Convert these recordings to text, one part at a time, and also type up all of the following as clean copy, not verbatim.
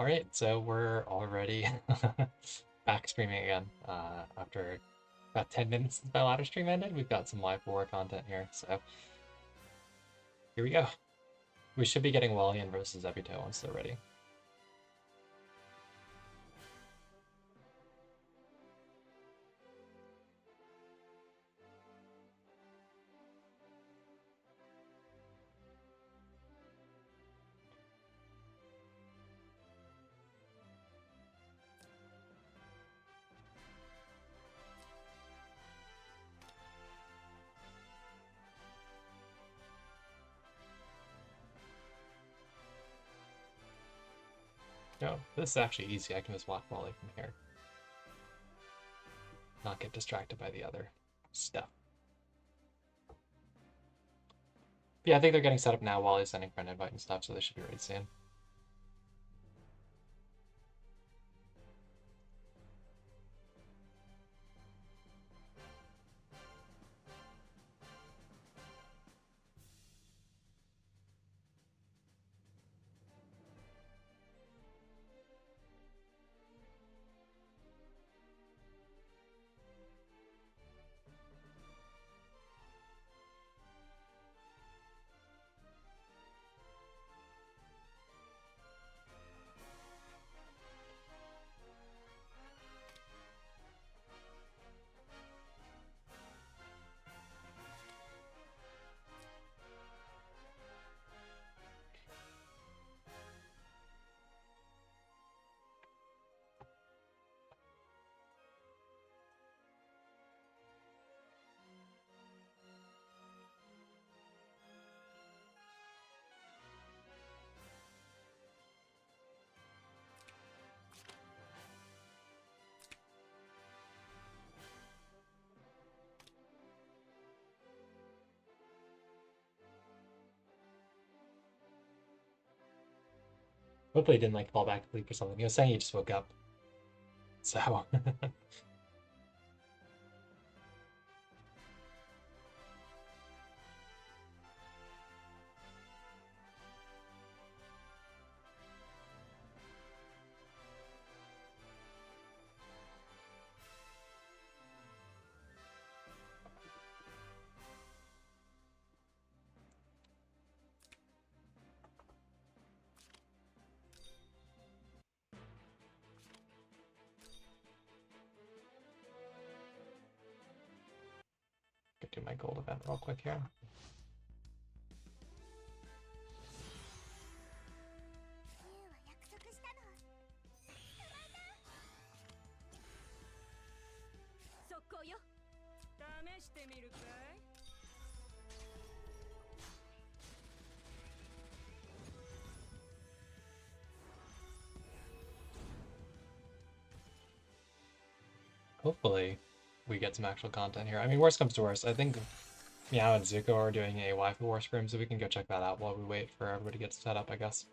Alright, so we're already back streaming again after about 10 minutes since my ladder stream ended. We've got some live war content here, so here we go. We should be getting Walleon versus Zebito once they're ready. No, this is actually easy. I can just walk volley from here. Not get distracted by the other stuff. Yeah, I think they're getting set up now while he's sending friend invite and stuff, so they should be ready soon. Hopefully he didn't like fall back to sleep or something. He was saying he just woke up. So do my gold event real quick here. Hopefully we get some actual content here. I mean, worst comes to worst, I think Meow and Zuko are doing a Waifu War stream, so we can go check that out while we wait for everybody to get set up, I guess.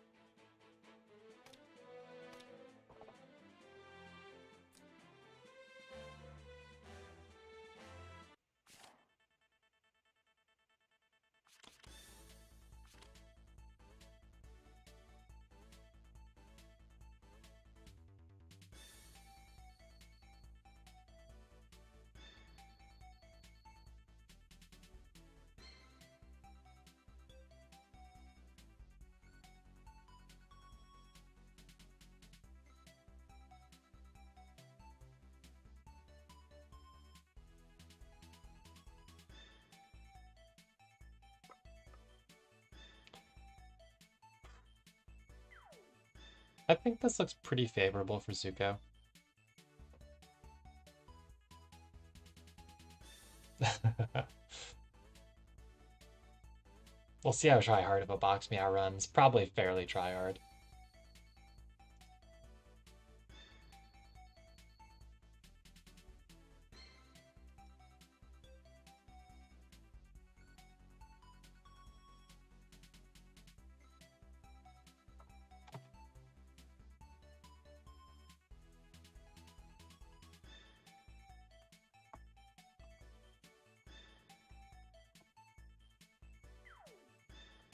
I think this looks pretty favorable for Zuko. We'll see how tryhard of a box Meow runs. Probably fairly tryhard.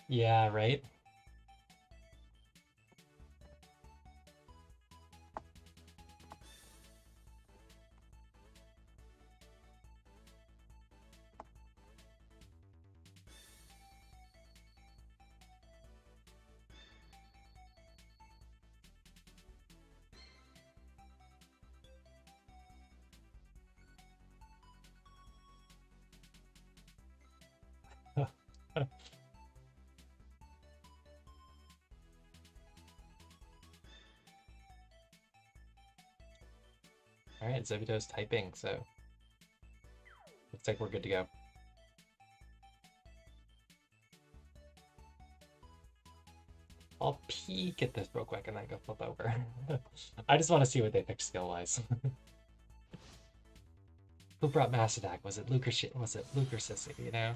Yeah, right? Alright, Zebito's typing, so looks like we're good to go. I'll peek at this real quick and then go flip over. I just want to see what they picked skill-wise. Who brought Mass Attack? Was it Luke or Sissy, you know?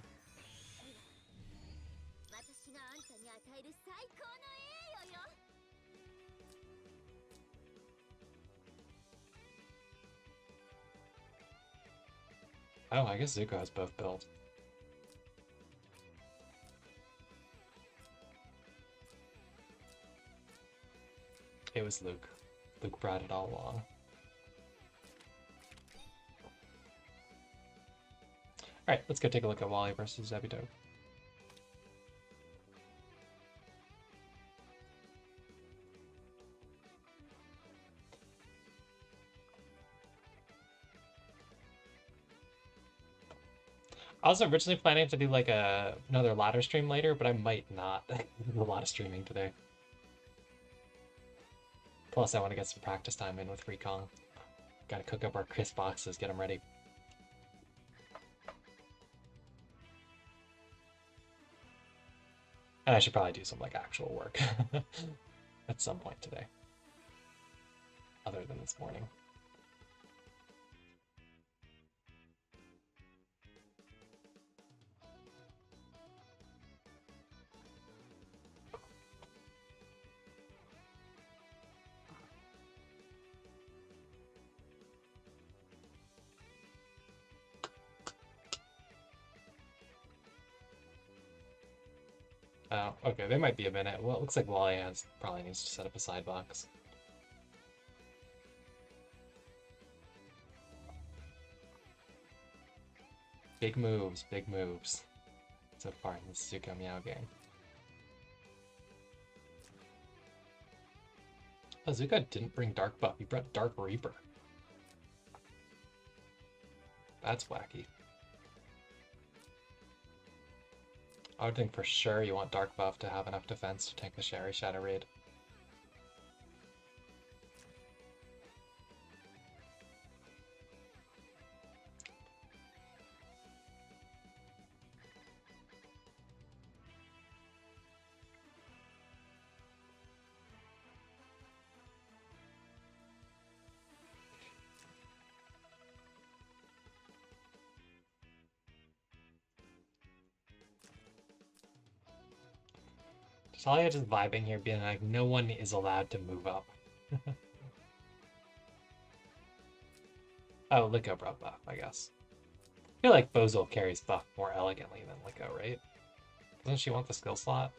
Oh, I guess Zuko has both built. It was Luke. Luke brought it all along. Alright, let's go take a look at Wally versus Zebito. I was originally planning to do like another ladder stream later, but I might not. There's a lot of streaming today. Plus, I want to get some practice time in with Recon. Gotta cook up our crisp boxes, get them ready. And I should probably do some like actual work at some point today, other than this morning. Oh, okay, there might be a minute. Well, it looks like Walleon probably needs to set up a side box. Big moves so far in the Zuko Meow game. Oh, Zuko didn't bring Dark Buff, he brought Dark Reaper. That's wacky. I would think for sure you want Dark Buff to have enough defense to tank the Sherry Shadow Raid. Talia just vibing here, being like, no one is allowed to move up. Oh, Liko brought buff, I guess. I feel like Bozil carries buff more elegantly than Liko, right? Doesn't she want the skill slot?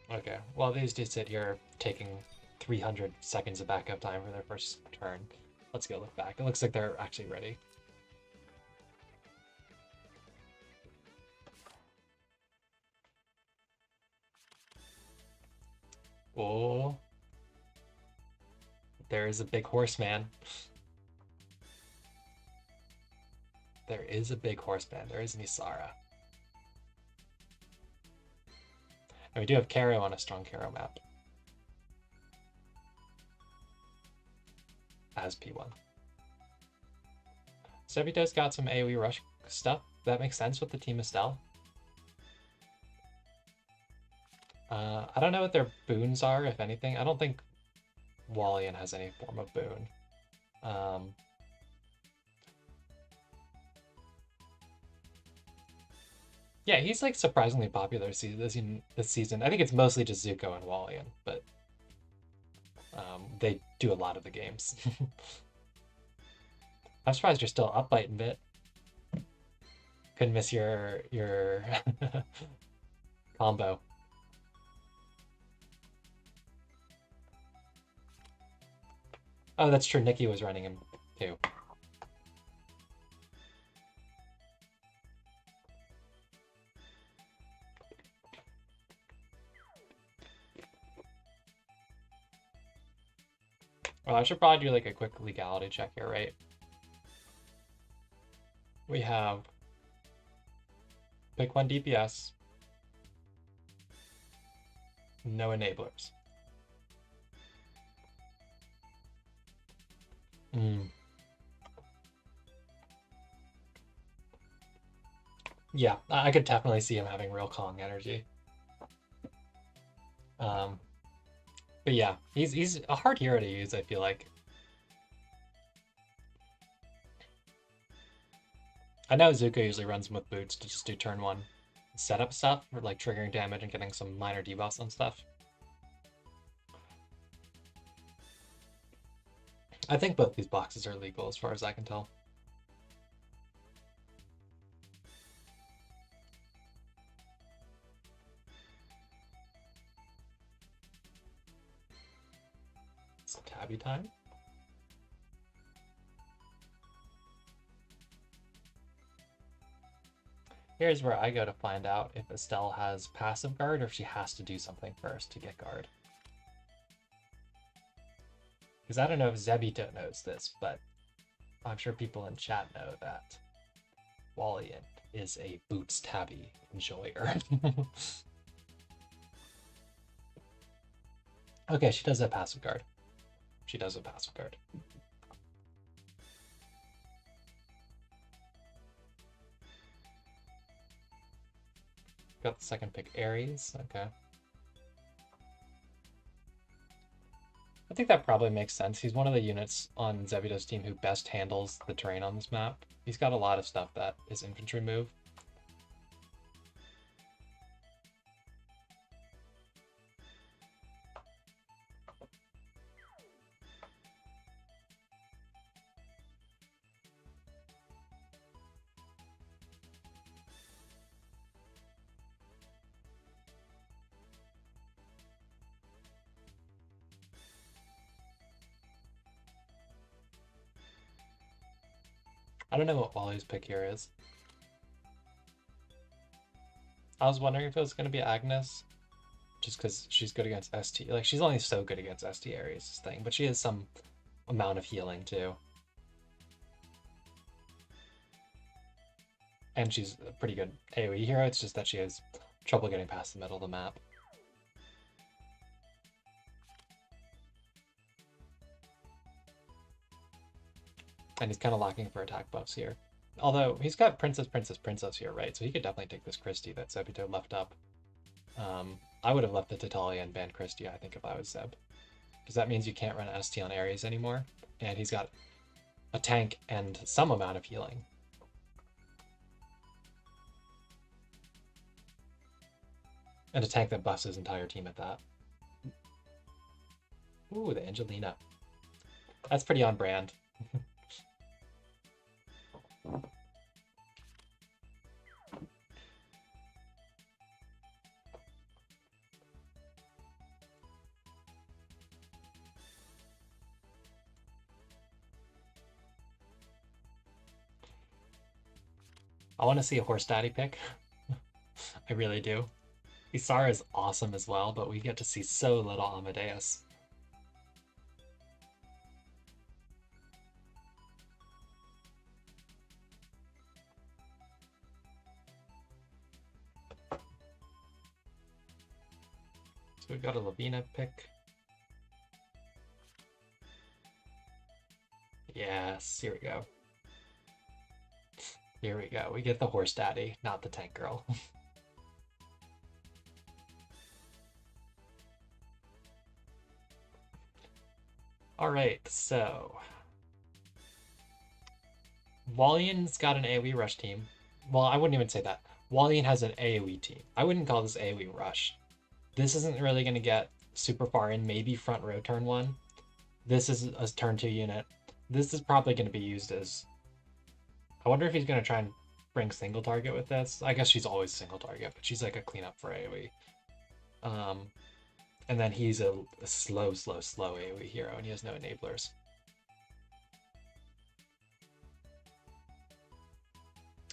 Okay, well these dudes sit here taking 300 seconds of backup time for their first turn. Let's go look back. It looks like they're actually ready. Oh, there is a big horseman. There is a big horseman. There is Nisara. And we do have Karo on a strong Karo map. As P1. Zebito's got some AoE rush stuff. That makes sense with the Team Estelle. I don't know what their boons are, if anything. I don't think Walleon has any form of boon. Yeah, he's like surprisingly popular this season. I think it's mostly just Zuko and Walleon, but they do a lot of the games. I'm surprised you're still up biting bit. Couldn't miss your combo. Oh, that's true. Nikki was running him too. Well, I should probably do like a quick legality check here, right? We have pick 1 DPS, no enablers. Yeah, I could definitely see him having real Kong energy. Um, but yeah, he's a hard hero to use, I feel like. I know Zuko usually runs him with boots to just do turn 1 setup stuff, or like triggering damage and getting some minor debuffs and stuff. I think both these boxes are legal as far as I can tell. It's tabby time. Here's where I go to find out if Estelle has passive guard or if she has to do something first to get guard. Because I don't know if Zebito knows this, but I'm sure people in chat know that Walleon is a boots tabby enjoyer. Okay, she does have passive guard. She does have passive guard. Got the second pick, Ares. Okay. I think that probably makes sense. He's one of the units on Zebito's team who best handles the terrain on this map. He's got a lot of stuff that is infantry move. I don't know what Wally's pick here is. I was wondering if it was going to be Agnes, just because she's good against ST. Like, she's only so good against ST Ares' thing, but she has some amount of healing, too. And she's a pretty good AoE hero, it's just that she has trouble getting past the middle of the map. And he's kind of lacking for attack buffs here. Although, he's got Princess, Princess, Princess here, right? So he could definitely take this Christie that Zebito left up. I would have left the Tatalia and banned Christie, I think, if I was Zeb. Because that means you can't run ST on Ares anymore. And he's got a tank and some amount of healing. And a tank that buffs his entire team at that. Ooh, the Angelina. That's pretty on brand. I want to see a horse daddy pick. I really do. Isara is awesome as well, but we get to see so little Amadeus. So we've got a Lavina pick. Yes, here we go. Here we go. We get the horse daddy, not the tank girl. All right, so Walleon's got an AoE rush team. Well, I wouldn't even say that. Walleon has an AoE team. I wouldn't call this AoE rush. This isn't really going to get super far in, maybe front row turn 1. This is a turn 2 unit. This is probably going to be used as... I wonder if he's going to try and bring single target with this. I guess she's always single target, but she's like a cleanup for AoE. And then he's a slow AoE hero, and he has no enablers.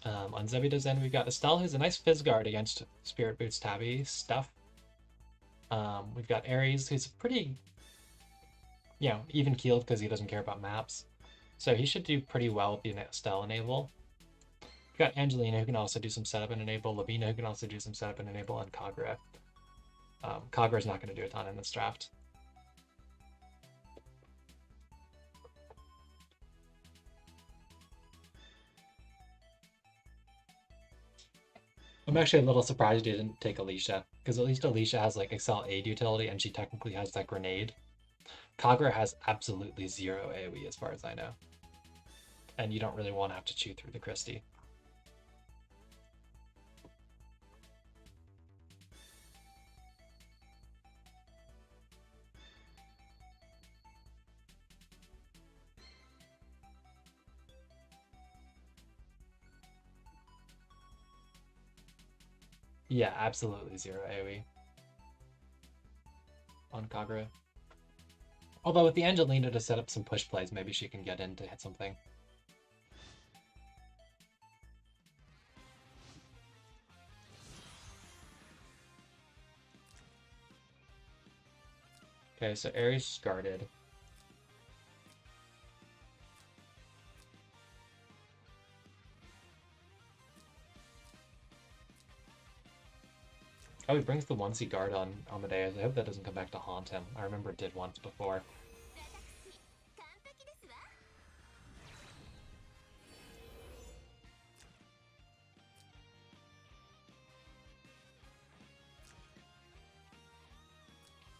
On Zebito's end, we've got Estelle, who's a nice Fizz Guard against Spirit Boots Tabby stuff. We've got Ares, who's pretty... you know, even keeled because he doesn't care about maps. So he should do pretty well with the Estelle enable. We've got Angelina who can also do some setup and enable, Lavina who can also do some setup and enable, and Kagura. Kagura's not going to do a ton in this draft. I'm actually a little surprised he didn't take Alicia, because at least Alicia has like Excel aid utility and she technically has that grenade. Kagura has absolutely zero AoE as far as I know. And you don't really want to have to chew through the Christie. Yeah, absolutely zero AoE on Kagura. Although with the Angelina to set up some push plays, maybe she can get in to hit something. Okay, so Ares is guarded. Oh, he brings the 1C guard on Amadeus. I hope that doesn't come back to haunt him. I remember it did once before.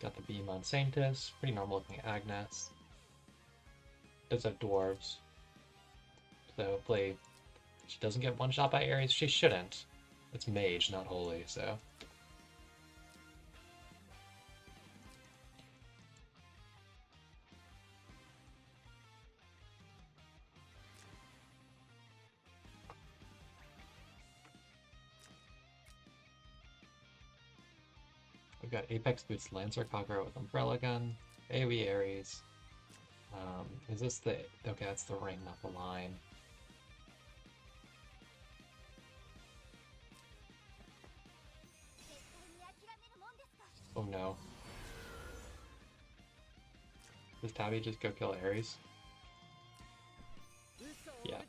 Got the beam on Saintis. Pretty normal looking Agnes. Does have dwarves. So hopefully she doesn't get one shot by Ares. She shouldn't. It's mage, not holy, so. We've got Apex Boots Lancer Kagura with Umbrella Gun. AoE Ares. Is this the... Okay, that's the ring, not the line. Oh no. Does Tabby just go kill Ares? Yeah.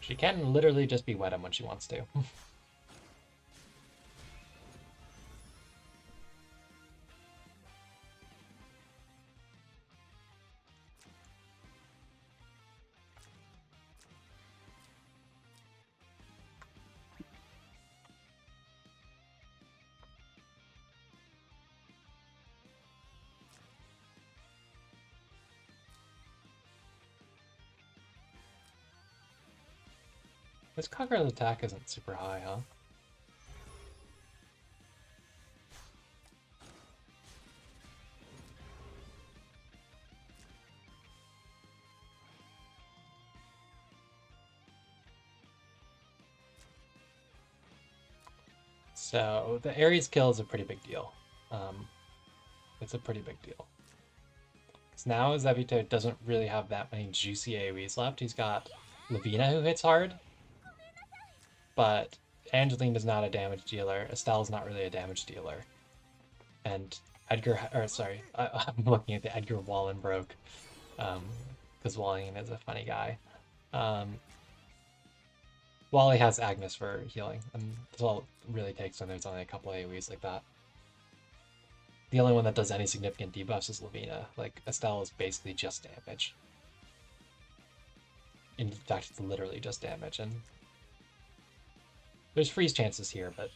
She can literally just be wet him when she wants to. This Kagura's attack isn't super high, huh? So the Ares kill is a pretty big deal. It's a pretty big deal. Because now Zebito doesn't really have that many juicy AoEs left. He's got Lavina who hits hard, but Angeline is not a damage dealer. Estelle's not really a damage dealer. And Edgar, or sorry, I'm looking at the Edgar Wallenbroke, because Walleon is a funny guy. Wally has Agnes for healing, and that's all it really takes when there's only a couple AoEs like that. The only one that does any significant debuffs is Lavina. Like, Estelle is basically just damage. In fact, it's literally just damage, and there's freeze chances here, but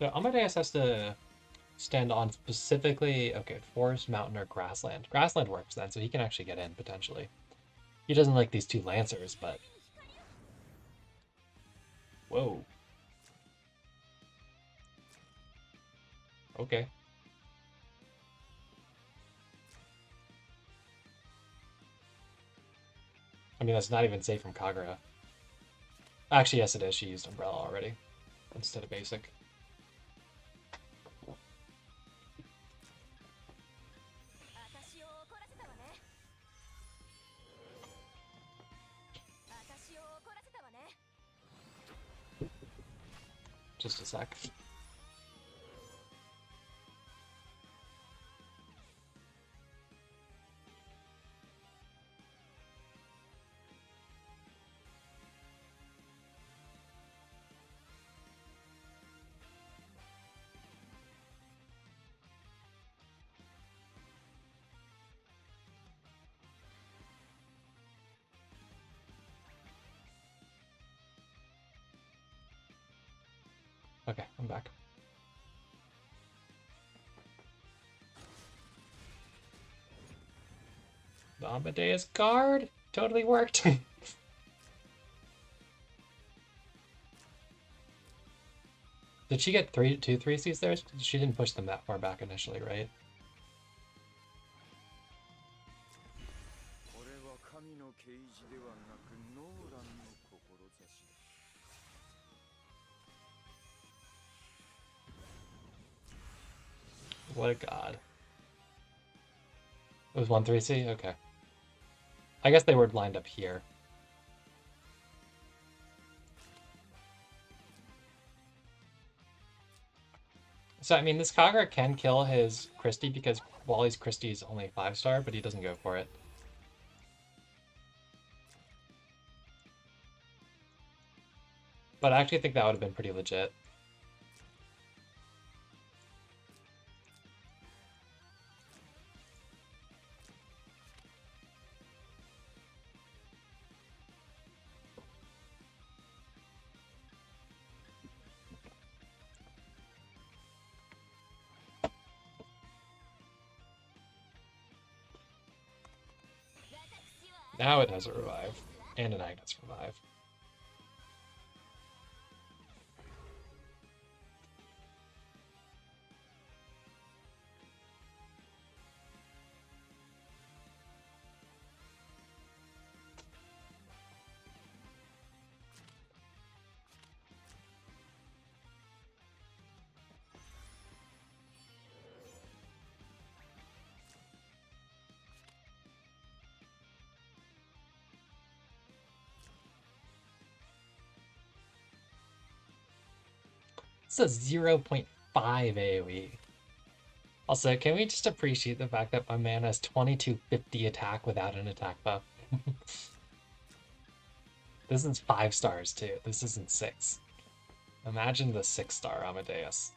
so Amadeus has to stand on specifically, okay, forest, mountain, or grassland. Grassland works then, so he can actually get in, potentially. He doesn't like these two Lancers, but... Whoa. Okay. I mean, that's not even safe from Kagura. Actually, yes it is. She used Umbrella already instead of basic. Just a sec. Okay, I'm back. The Amadeus guard totally worked. Did she get 3-3Cs there? She didn't push them that far back initially, right? What a god. It was 1-3C? Okay. I guess they were lined up here. So, I mean, this Kagura can kill his Christie because Wally's Christie is only 5-star, but he doesn't go for it. But I actually think that would have been pretty legit. Now it has a revive. And an Agnes revive. It's a 0.5 AoE. Also, can we just appreciate the fact that my man has 2250 attack without an attack buff? This is 5 stars too. This isn't 6. Imagine the 6-star Amadeus.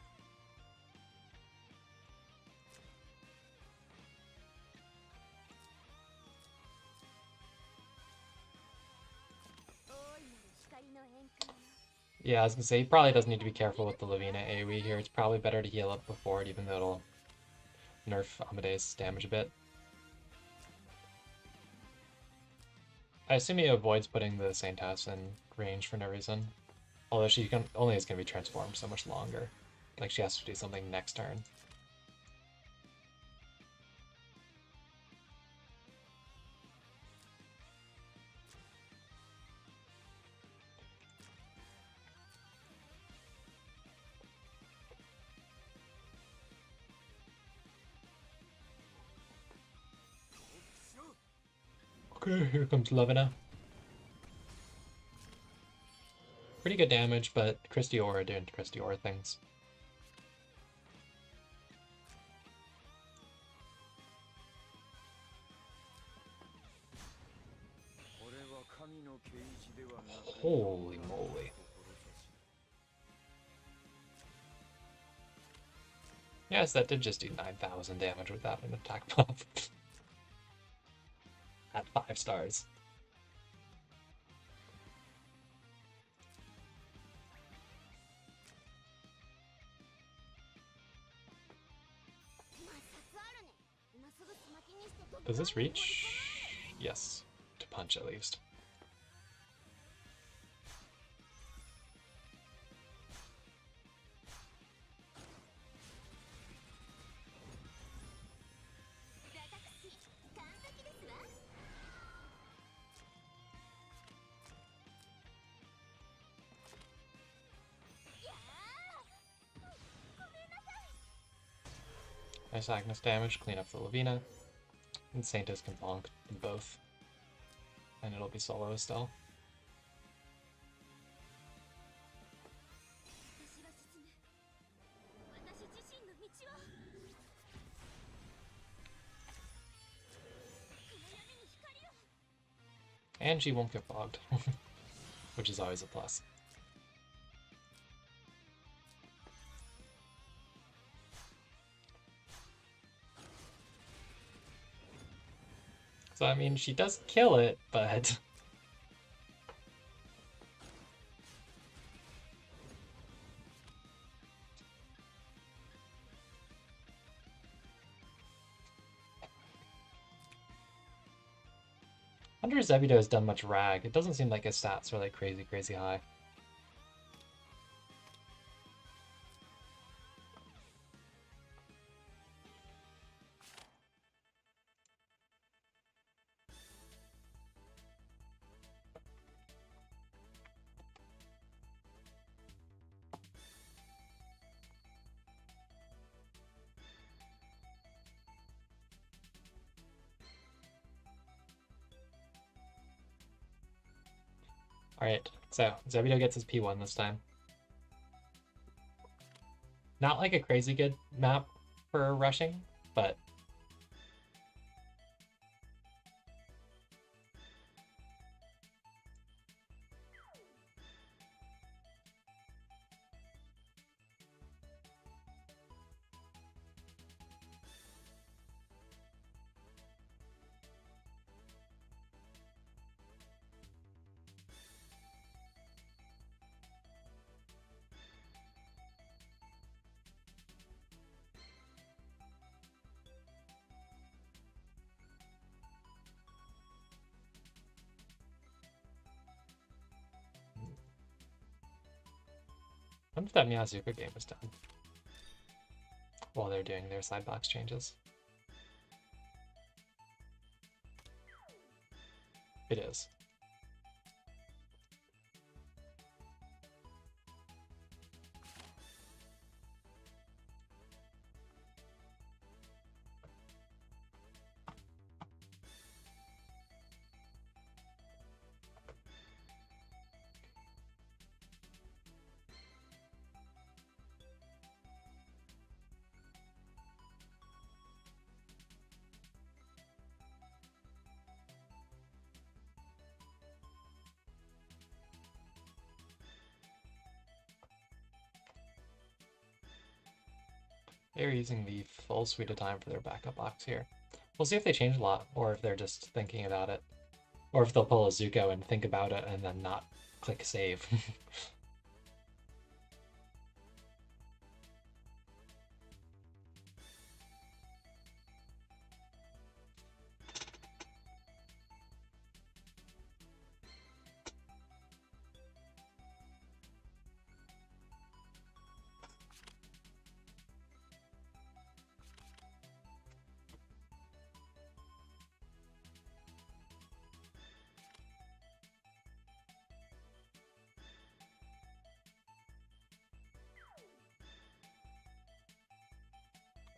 Yeah, I was gonna say, he probably does need to be careful with the Lavina AoE here. It's probably better to heal up before it, even though it'll nerf Amadeus' damage a bit. I assume he avoids putting the Saintas in range for no reason. Although she only is going to be transformed so much longer. Like, she has to do something next turn. Okay, here comes Lavina. Pretty good damage, but Christy Aura doing Christy Aura things. Holy moly. Yes, that did just do 9,000 damage without an attack buff. At 5 stars. Does this reach? Yes. To punch at least. nice Agnes damage, clean up the Lavina, and Saintis can bonk them both. And it'll be solo still. And she won't get bogged, which is always a plus. So, I mean, she does kill it, but... I wonder if Zebito has done much rag. It doesn't seem like his stats are like crazy, crazy high. Alright, so Zebito gets his P1 this time. Not like a crazy good map for rushing, but... I wonder if that Miyazuka game is done while they're doing their side box changes. It is. They're using the full suite of time for their backup box here. We'll see if they change a lot, or if they're just thinking about it. Or if they'll pull a Zuko and think about it and then not click save.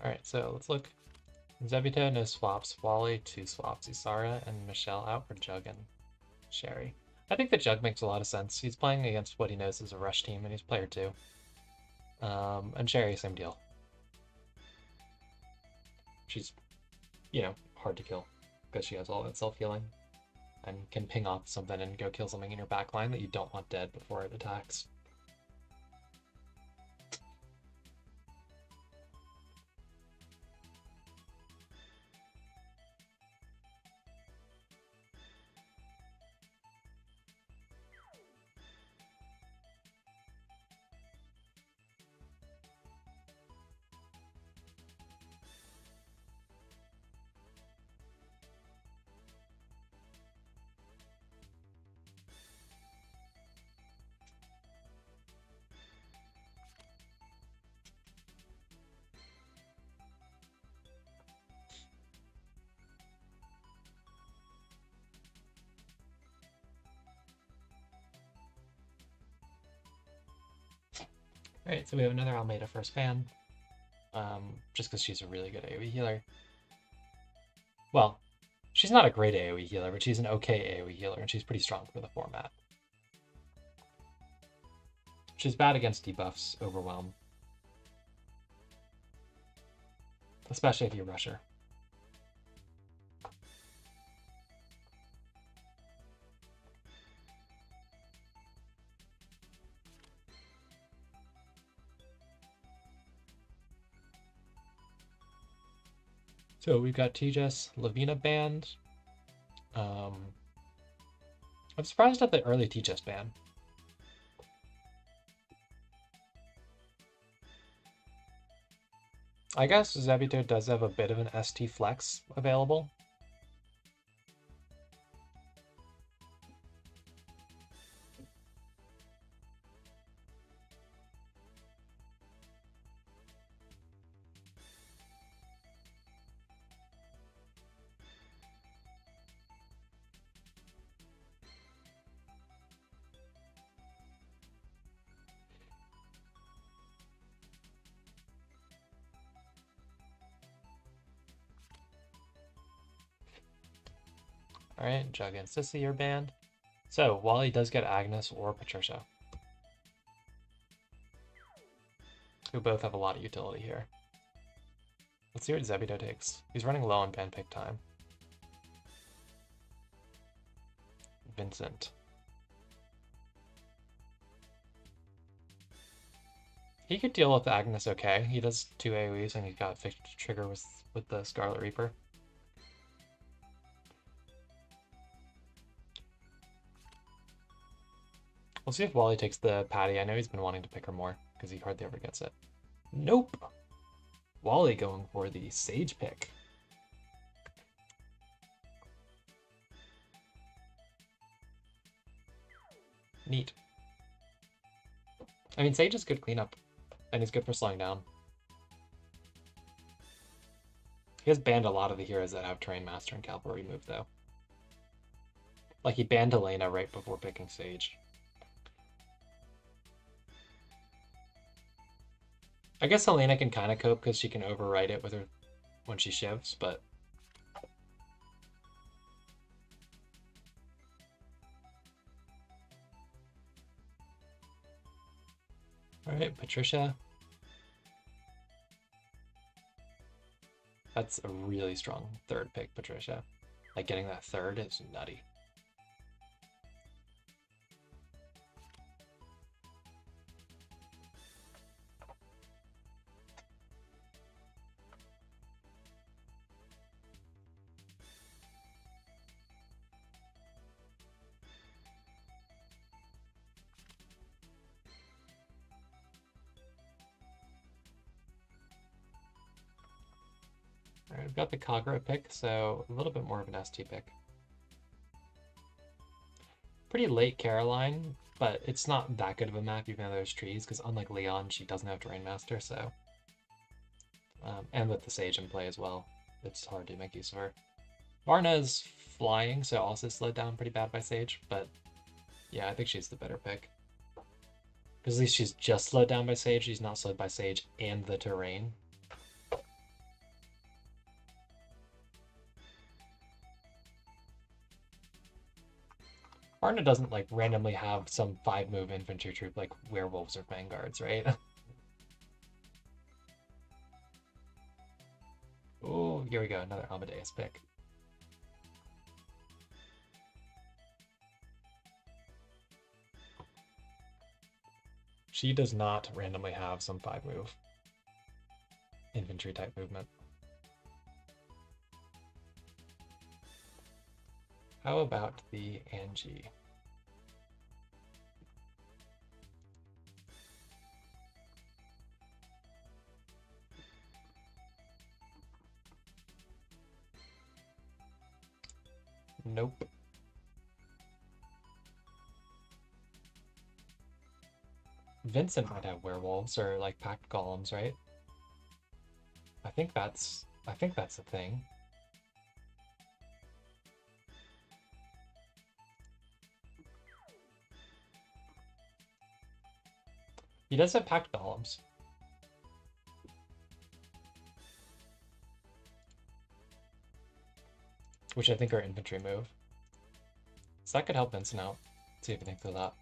Alright, so let's look. Zebito, no swaps. Wally, 2 swaps. Isara and Michelle out for Jug and Sherry. I think the Jug makes a lot of sense. He's playing against what he knows is a rush team, and he's player 2. And Sherry, same deal. She's, you know, hard to kill, because she has all that self-healing, and can ping off something and go kill something in your backline that you don't want dead before it attacks. Alright, so we have another Almeida first ban. just because she's a really good AoE healer. Well, she's not a great AoE healer, but she's an okay AoE healer, and she's pretty strong for the format. She's bad against debuffs, Overwhelm. Especially if you rush her. So we've got Tejas, Lavina banned. I'm surprised at the early Tejas ban. I guess Zebito does have a bit of an ST flex available. Alright, Jug and Sissy are banned. So, Wally does get Agnes or Patricia, who both have a lot of utility here. Let's see what Zebito takes. He's running low on ban pick time. Vincent. He could deal with Agnes okay. He does 2 AoEs and he's got fixed trigger with the Scarlet Reaper. We'll see if Wally takes the Patty. I know he's been wanting to pick her more because he hardly ever gets it. Nope. Wally going for the Sage pick. Neat. I mean, Sage is good cleanup, and he's good for slowing down. He has banned a lot of the heroes that have Terrain Master and Cavalry move, though. Like, he banned Elena right before picking Sage. I guess Elena can kind of cope because she can overwrite it with her when she shivs, but... Alright, Patricia. That's a really strong third pick, Patricia. Like, getting that third is nutty. Alright, we've got the Kagura pick, so a little bit more of an ST pick. Pretty late Caroline, but it's not that good of a map even though there's trees, because unlike Leon, she doesn't have Terrain Master, so... and with the Sage in play as well, it's hard to make use of her. Varna is flying, so also slowed down pretty bad by Sage, but yeah, I think she's the better pick. Because at least she's just slowed down by Sage, she's not slowed by Sage and the terrain. Varna doesn't like randomly have some 5-move infantry troop like werewolves or vanguards, right? Oh, here we go, another Amadeus pick. She does not randomly have some 5-move infantry type movement. How about the Angie? Nope. Vincent might have werewolves or like packed golems, right? I think that's a thing. He does have packed golems. which I think are infantry move. So that could help Vincent out. Let's see if I think through that.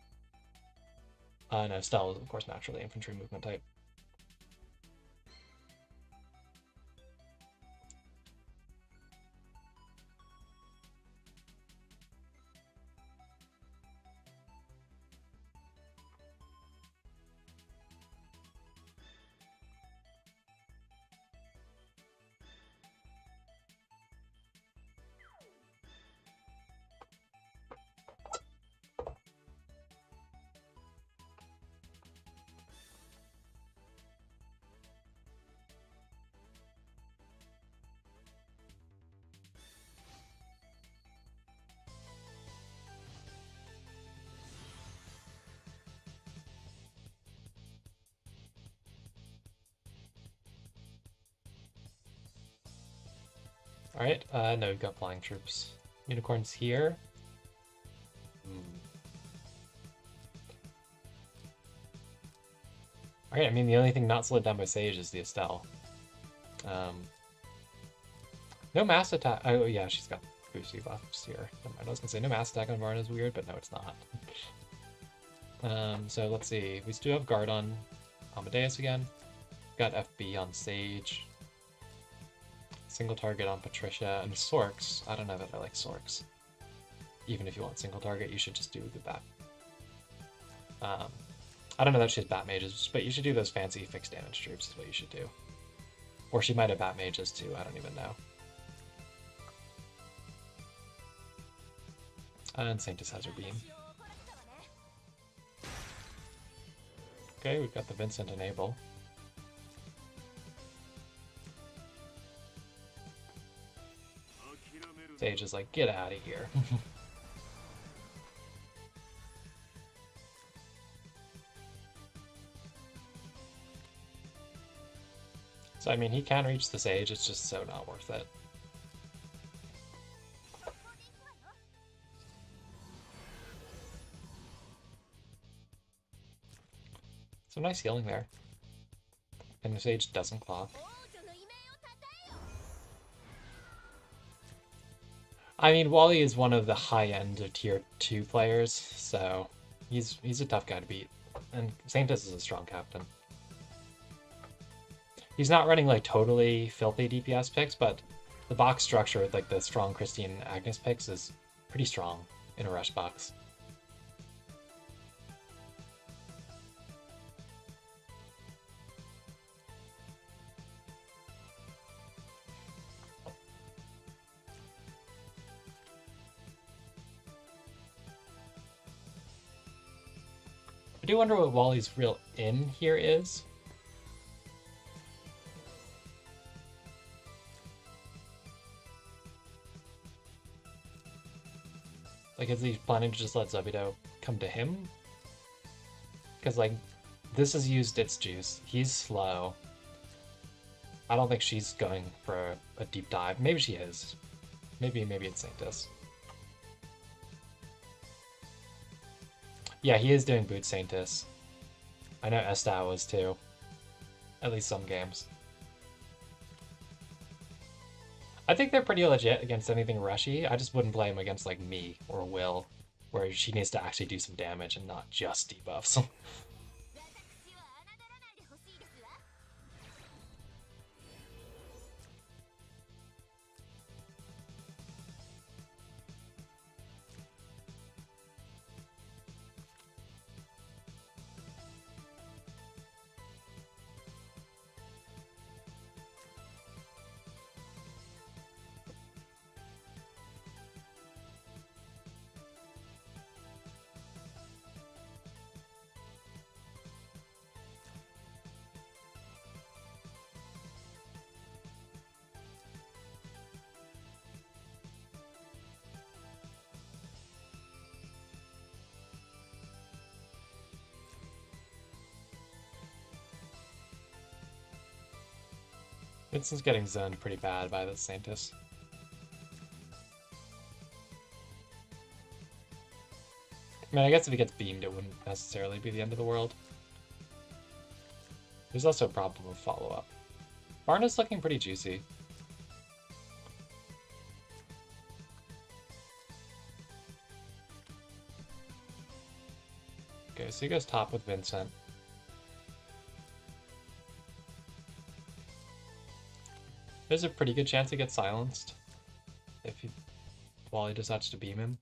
No, Stella is of course naturally infantry movement type. Alright, no, we've got flying troops. Unicorns here. Alright, I mean, the only thing not slowed down by Sage is the Estelle. No mass attack. Oh, yeah, she's got boost buffs here. I was gonna say no mass attack on Varna is weird, but no, it's not. So let's see. We still have guard on Amadeus again. Got FB on Sage. Single target on Patricia and Sorks. I don't know that I like Sorks. Even if you want single target, you should just do the bat. I don't know that she has bat mages, but you should do those fancy fixed damage troops is what you should do. Or she might have bat mages too, I don't even know. And Sanctus has her beam. Okay, we've got the Vincent and Abel. Sage is like, get out of here. So, I mean, he can reach the Sage, it's just so not worth it. Some nice healing there. And the Sage doesn't clock. I mean, Wally is one of the high end of tier 2 players, so he's a tough guy to beat. And Sanctus is a strong captain. He's not running like totally filthy DPS picks, but the box structure with like the strong Christine Agnes picks is pretty strong in a rush box. I do wonder what Wally's real in here is. Like, is he planning to just let Zebito come to him? Because, like, this has used its juice. He's slow. I don't think she's going for a deep dive. Maybe she is. Maybe it's Sanctus. Yeah, he is doing boot Sanctus. I know Estat was too. At least some games. I think they're pretty legit against anything rushy. I just wouldn't play him against like me or Will, where she needs to actually do some damage and not just debuffs. Vincent's getting zoned pretty bad by the Sanctus. I mean, I guess if he gets beamed, it wouldn't necessarily be the end of the world. There's also a problem with follow-up. Varna's looking pretty juicy. Okay, so he goes top with Vincent. There's a pretty good chance he gets silenced if Wally decides to beam him.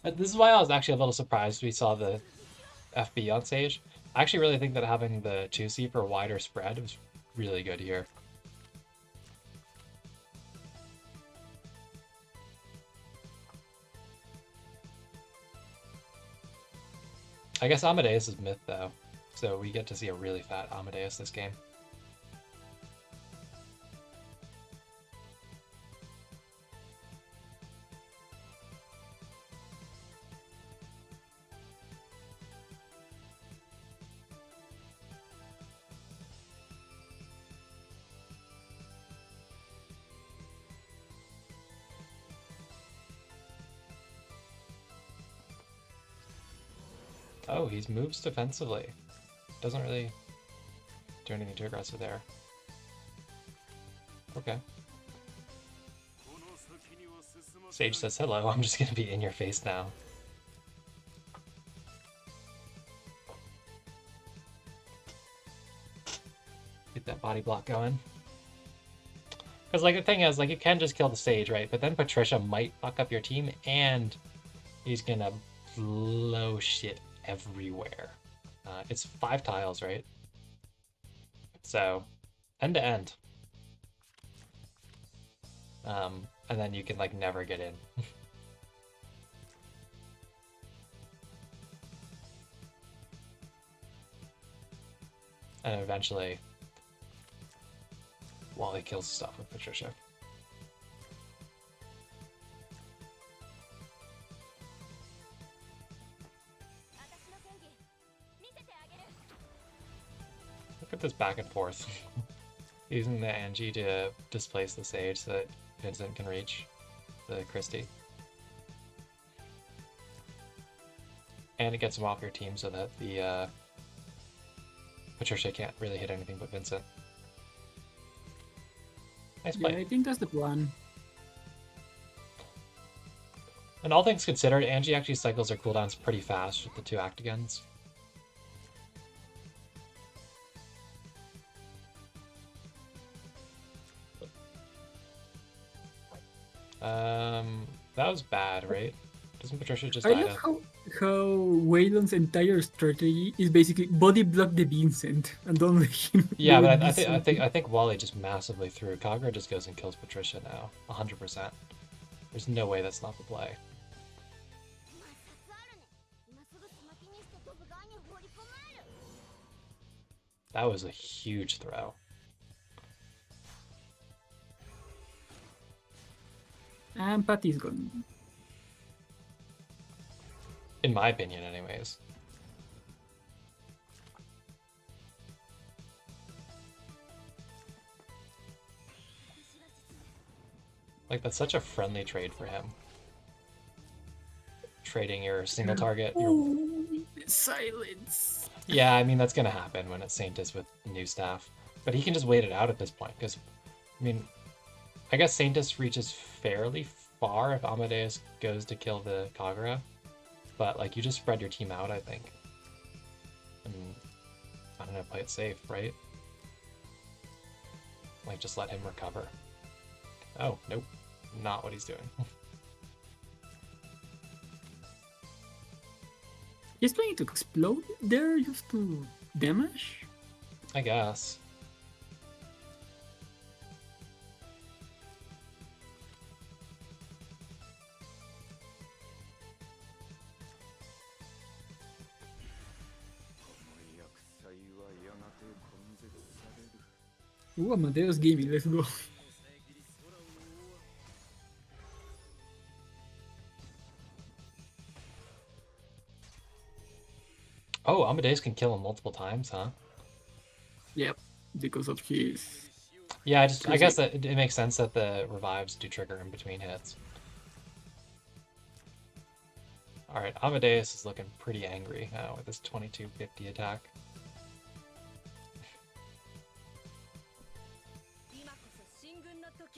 This is why I was actually a little surprised we saw the FB on stage. I actually really think that having the 2C for wider spread was really good here. I guess Amadeus is myth though, so we get to see a really fat Amadeus this game. Oh, he moves defensively. Doesn't really do anything too aggressive there. Okay. Sage says, hello, I'm just gonna be in your face now. Get that body block going. Because, like, the thing is, like, you can just kill the Sage, right? But then Patricia might fuck up your team, and he's gonna blow shit everywhere. It's 5 tiles, right? So, end to end. And then you can, like, never get in. And eventually, Wally kills stuff with Patricia. Look at this back and forth. Using the Angie to displace the Sage so that Vincent can reach the Christie. And it gets him off your team so that the Patricia can't really hit anything but Vincent. Nice play. Yeah, I think that's the plan. And all things considered, Angie actually cycles her cooldowns pretty fast with the 2 Actigons. That was bad, right? Doesn't Patricia just I die love to... how Waylon's entire strategy is basically body block the Vincent and don't let him. Yeah, but I think Wally just massively threw. Kagura just goes and kills Patricia now, 100%. There's no way that's not the play. That was a huge throw. And Patty's gone. In my opinion, anyways. Like, that's such a friendly trade for him. Trading your single target. Silence. Yeah, I mean, that's going to happen when it's Saintis with new staff. But he can just wait it out at this point, because, I mean, I guess Saintis reaches fairly far if Amadeus goes to kill the Kagura. But, like, you just spread your team out, I think. And, I don't know, play it safe, right? Like, just let him recover. Oh, nope. Not what he's doing. He's planning to explode there just to damage? I guess. Ooh, Amadeus Gaming, let's go. Oh, Amadeus can kill him multiple times, huh? Yep, because of his... Yeah, I guess that it makes sense that the revives do trigger in between hits. Alright, Amadeus is looking pretty angry now with his 2250 attack.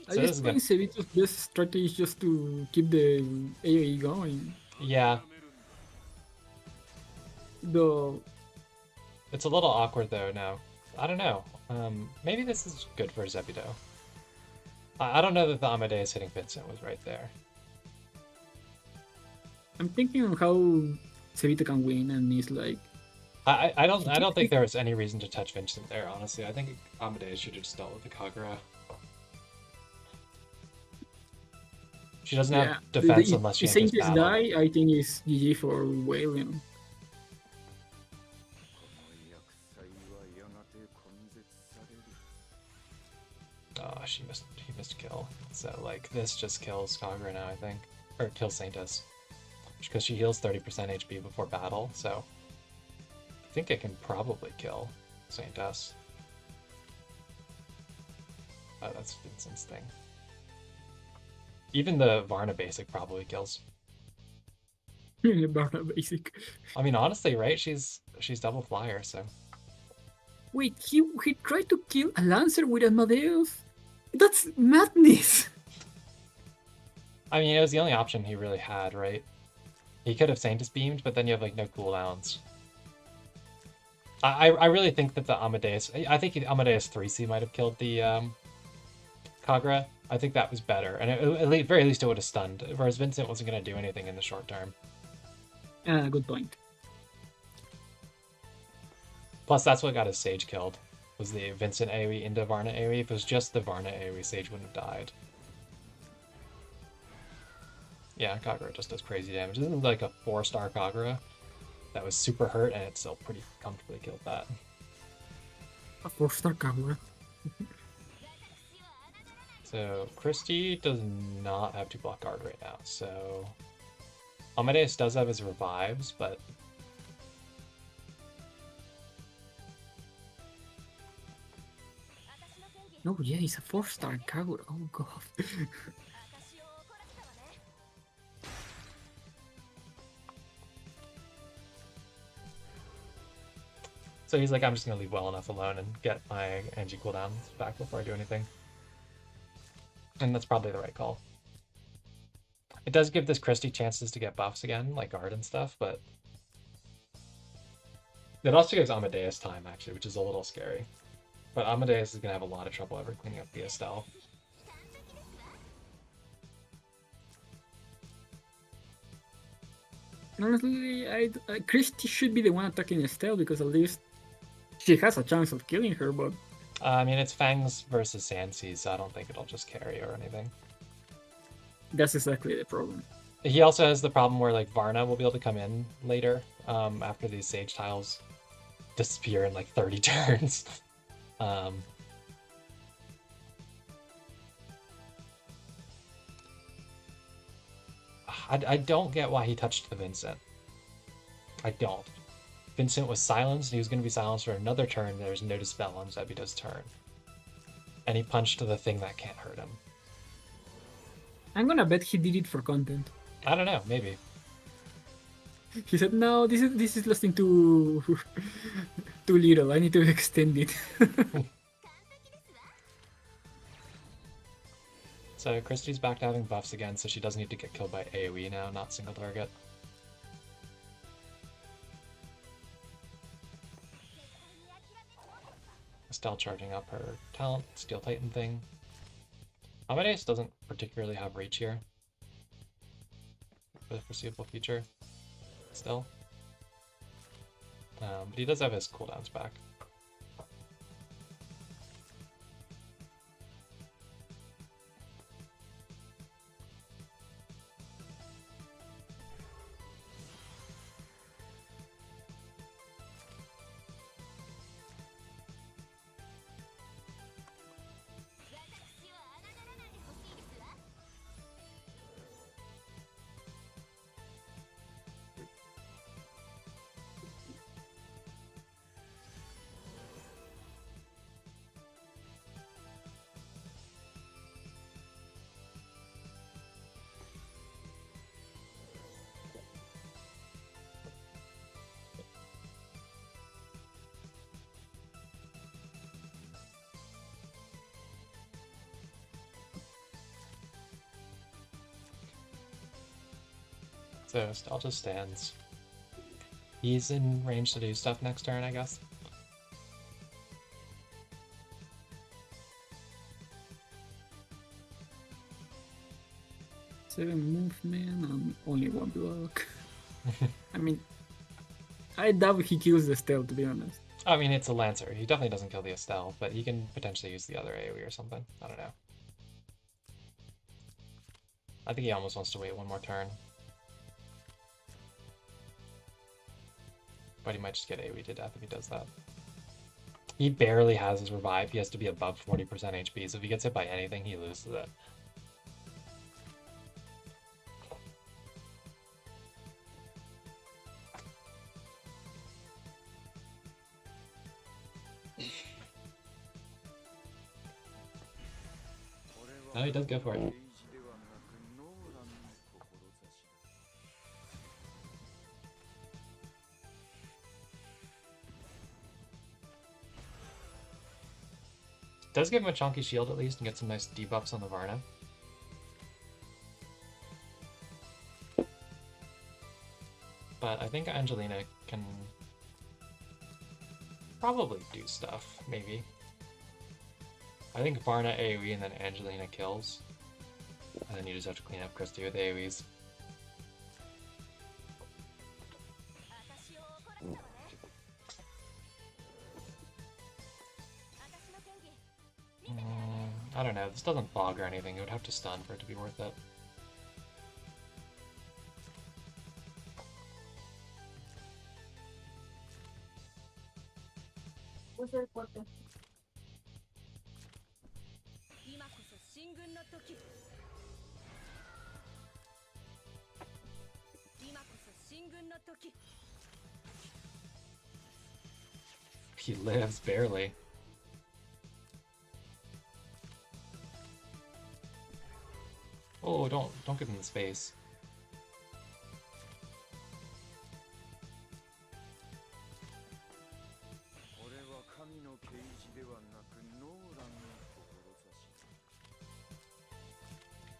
At So this this is point, good. Zebito's best strategy is just to keep the AoE going. Yeah, Though, it's a little awkward though now. I don't know. Maybe this is good for Zebito. I don't know that the Amadeus hitting Vincent was right there. I'm thinking of how Zebito can win, and it's like I don't he I can don't think take. there was any reason to touch Vincent there, honestly. I think Amadeus should have just dealt with the Kagura. She doesn't have Yeah, defense unless she if enters Saints battle. die, I think it's GG for Walleon. Oh, he missed kill. So like this just kills Kagura now, I think. Or kills Saintus. Because she heals 30% HP before battle, so I think it can probably kill Saintus. Oh, that's Vincent's thing. Even the Varna basic probably kills. Barna basic. I mean, honestly, right? She's double flyer, so Wait, he tried to kill a Lancer with Amadeus? That's madness! I mean, it was the only option he really had, right? He could have Saintus beamed, but then you have like no cooldowns. I really think that the Amadeus, I think the Amadeus 3C might have killed the Kagura. I think that was better, and at very least it would have stunned. Whereas Vincent wasn't going to do anything in the short term. Good point. Plus, that's what got his Sage killed. Was the Vincent AoE into Varna AoE. If it was just the Varna AoE, Sage wouldn't have died. Yeah, Kagura just does crazy damage. This is like a 4-star Kagura that was super hurt, and it still pretty comfortably killed that. A 4-star Kagura. So Christie does not have 2-block guard right now. So Amadeus does have his revives, but Oh yeah, he's a 4-star Kagura. Oh god. so he's like, I'm just gonna leave well enough alone and get my Angie cooldowns back before I do anything. And that's probably the right call. It does give this Christie chances to get buffs again, like guard and stuff, but it also gives Amadeus time, actually, which is a little scary. But Amadeus is going to have a lot of trouble ever cleaning up the Estelle. Honestly, Christie should be the one attacking Estelle because at least she has a chance of killing her, but I mean, it's Fangs versus Sansi, so I don't think it'll just carry or anything. that's exactly the problem. He also has the problem where like Varna will be able to come in later after these Sage tiles disappear in like 30 turns. I don't get why he touched the Vincent. I don't. Vincent was silenced. He was going to be silenced for another turn. There's no dispel on Zebito's turn. And he punched the thing that can't hurt him. I'm gonna bet he did it for content. I don't know, maybe. He said, "No, this is lasting too too little. I need to extend it." So Christie's back to having buffs again, so she doesn't need to get killed by AoE now, not single target. Estelle charging up her talent, Steel Titan thing. Amadeus doesn't particularly have reach here for the foreseeable future, still. But he does have his cooldowns back. So Stell just stands. He's in range to do stuff next turn, I guess. Seven movement and only one block. I mean, I doubt he kills the Stell, to be honest. I mean, it's a Lancer. He definitely doesn't kill the Estelle, but he can potentially use the other AoE or something. I don't know. I think he almost wants to wait one more turn. But he might just get AoE to death if he does that. He barely has his revive. He has to be above 40% HP, so if he gets hit by anything, he loses it. No, he does go for it. Does give him a chunky shield at least and get some nice debuffs on the Varna. But I think Angelina can probably do stuff, maybe. I think Varna AoE and then Angelina kills. And then you just have to clean up Christy with AoEs. I don't know, this doesn't fog or anything. It would have to stun for it to be worth it. He lives barely. Oh, don't give him the space.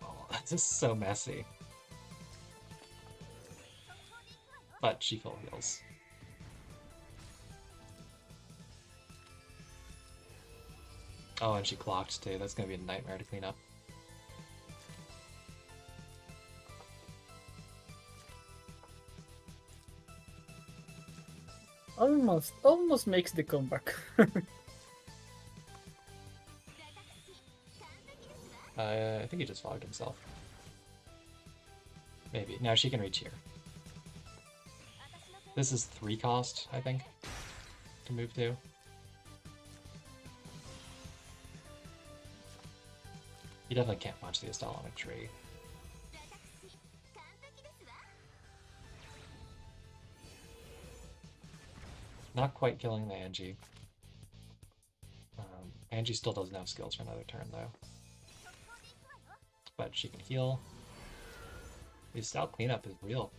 Oh, this is so messy. But she full heals. Oh, and she clocked too. That's gonna be a nightmare to clean up. Almost makes the comeback. I think he just fogged himself. Maybe. Now she can reach here. This is 3 cost, I think, to move to. You definitely can't punch the Estelle on a tree. Not quite killing the Angie. Angie still doesn't have skills for another turn, though. But she can heal. The Estelle cleanup is real.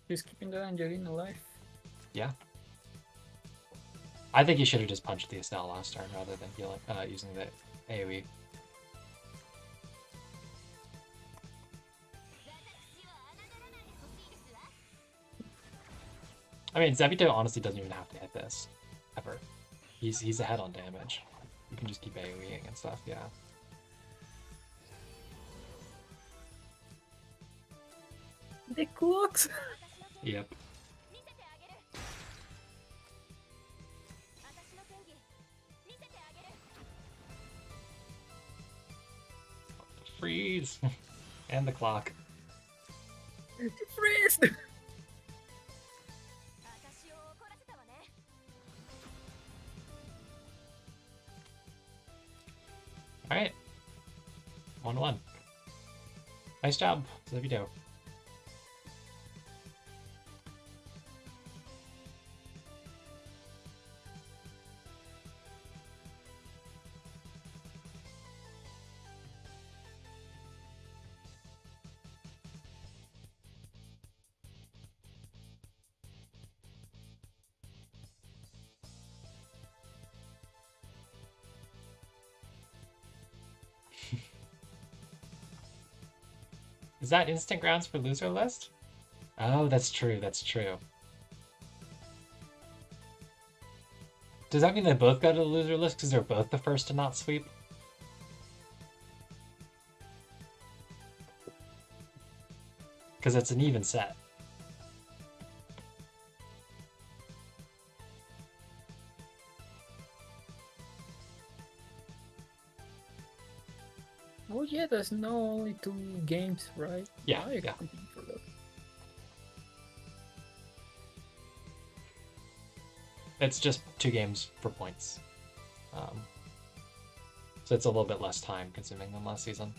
He's keeping the Angelina alive. Yeah. I think he should have just punched the Estelle last turn rather than healing, using the AoE. I mean, Zebito honestly doesn't even have to hit this, ever. He's ahead on damage. You can just keep AoEing and stuff, yeah. The clocks! Yep. Freeze! And the clock. Freeze! Alright. 1-1. Nice job, Zebito. Is that instant grounds for loser list? Oh, that's true, that's true. Does that mean they both go to the loser list because they're both the first to not sweep? Because it's an even set. Oh yeah, there's no only 2 games, right? Yeah, I yeah. completely forgot. It's just 2 games for points. So it's a little bit less time consuming than last season.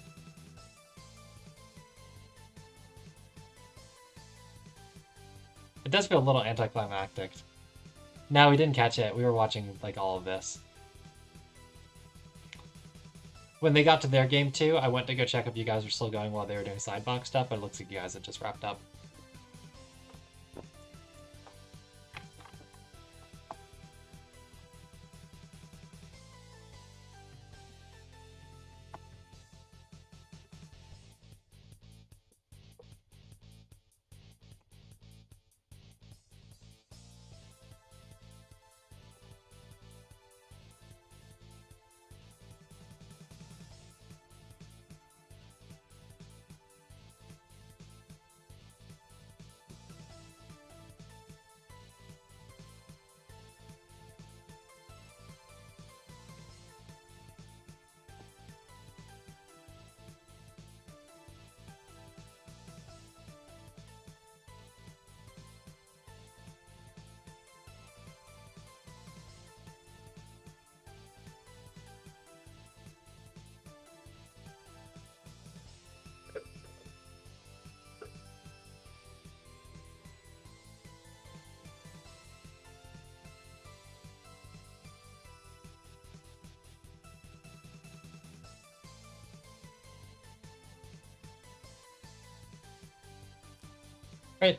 It does feel a little anticlimactic. No, we didn't catch it. We were watching like all of this. When they got to their game 2, I went to go check if you guys were still going while they were doing sidebox stuff, but it looks like you guys had just wrapped up. Right,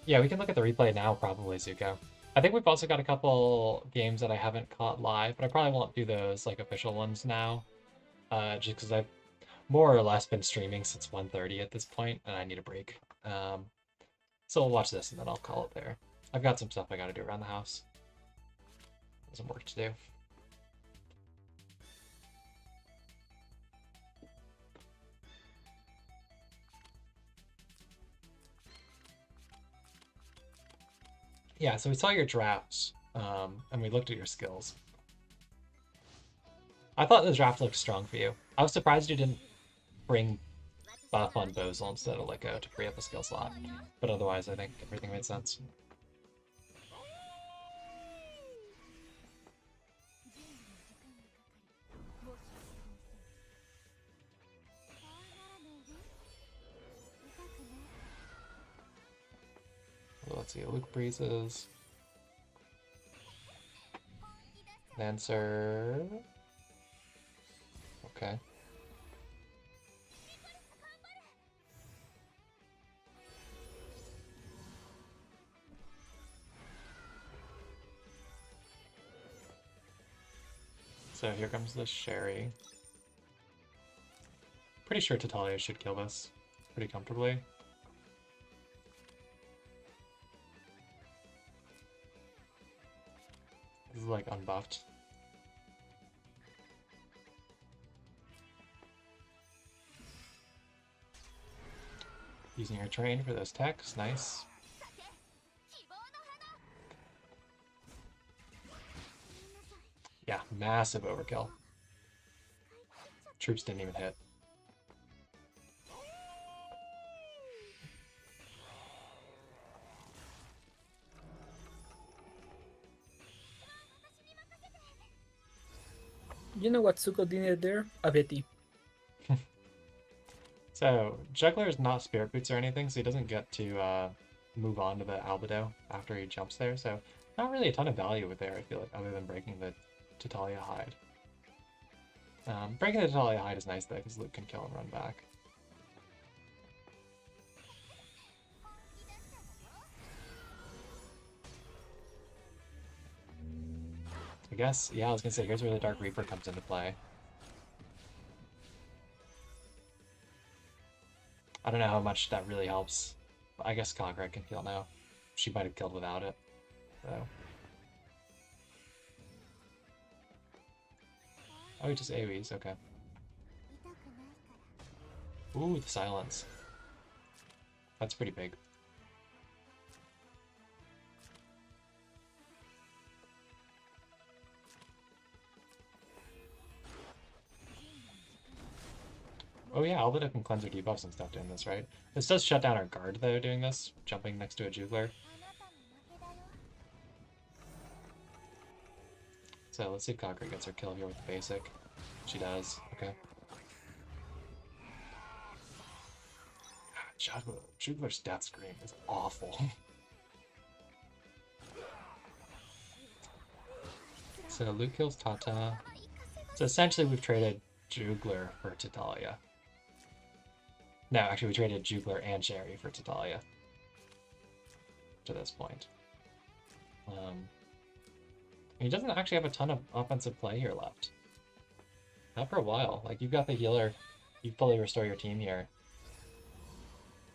yeah, we can look at the replay now, probably, Zuko. I think we've also got a couple games that I haven't caught live, but I probably won't do those, like, official ones now, just because I've more or less been streaming since 1:30 at this point, and I need a break. So we'll watch this, and then I'll call it there. I've got some stuff I gotta do around the house. Some work to do. Yeah, so we saw your drafts, and we looked at your skills. I thought the draft looked strong for you. I was surprised you didn't bring buff on Bozal instead of Liko to free up a skill slot, but otherwise I think everything made sense. Let's see, Luke Breezes. Lancer. Okay. So here comes the Sherry. Pretty sure Tatalia should kill this pretty comfortably. This is like unbuffed. Using your train for those techs, nice. Yeah, massive overkill. Troops didn't even hit. You know what Suko did there? A Betty. So, Juggler is not Spirit Boots or anything, so he doesn't get to move on to the Albedo after he jumps there, so not really a ton of value with there, I feel like, other than breaking the Tatalia hide. Breaking the Tatalia hide is nice, though, because Luke can kill and run back. I guess, yeah, I was gonna say, here's where the Dark Reaper comes into play. I don't know how much that really helps. But I guess Kagura can heal now. She might have killed without it. So. Oh, he just AoEs, okay. Ooh, the silence. That's pretty big. Oh yeah, Albedo can cleanse her debuffs and stuff doing this, right? This does shut down our guard, though, doing this. Jumping next to a Jugler. So let's see if Kagura gets her kill here with the basic. She does, okay. Jugler's death scream is awful. So Luke kills Tata. So essentially we've traded Jugler for Tatalia. No, actually we traded Jugler and Sherry for Tatalia. To this point. He doesn't actually have a ton of offensive play here left. Not for a while. Like, you've got the healer. You fully restore your team here.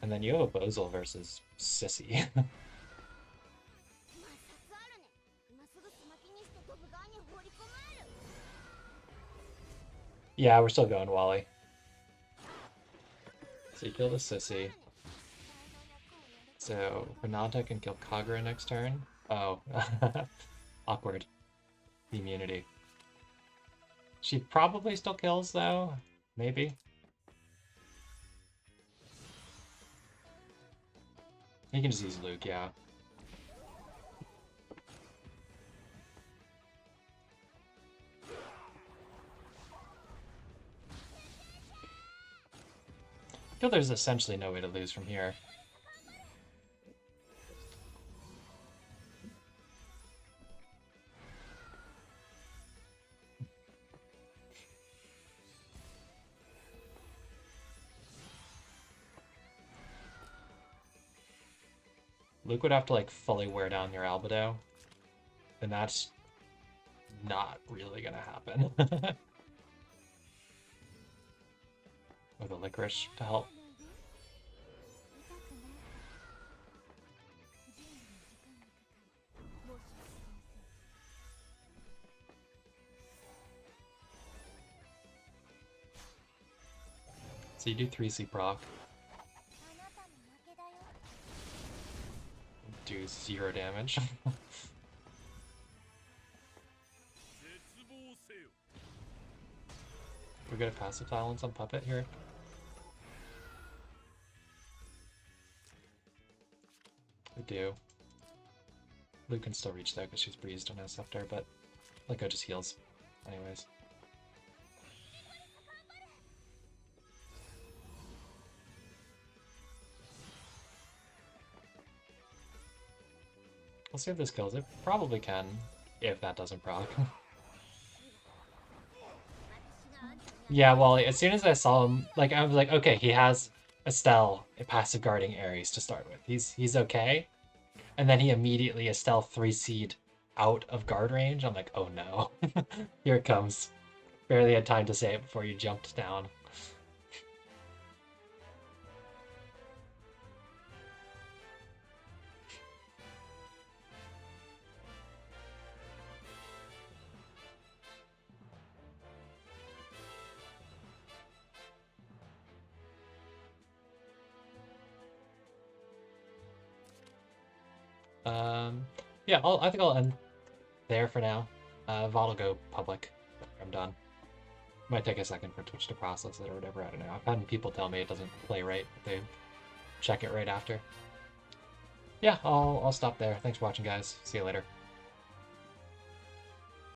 And then you have a Bozel versus Sissy. Yeah, we're still going, Wally. So you kill the Sissy. So Renata can kill Kagura next turn. Oh. Awkward. The immunity. She probably still kills, though. Maybe. You can just use Luke, yeah. I feel there's essentially no way to lose from here. Luke would have to, like, fully wear down your Albedo. And that's not really gonna happen. With a Licorice to help. So you do 3C proc. Do 0 damage. We get a passive silence on Puppet here. We do. Luke can still reach there because she's breezed on us after, but Liko just heals. Anyways. We'll see if this kills it. Probably can, if that doesn't proc. Yeah, well, as soon as I saw him, like, I was like, okay, he has Estelle, a passive guarding Ares to start with. He's okay. And then he immediately Estelle 3C'd out of guard range. I'm like, oh no. Here it comes. Barely had time to say it before you jumped down. Yeah, I think I'll end there for now. VOD will go public. I'm done. Might take a second for Twitch to process it or whatever. I don't know. I've had people tell me it doesn't play right. They check it right after. Yeah, I'll stop there. Thanks for watching, guys. See you later.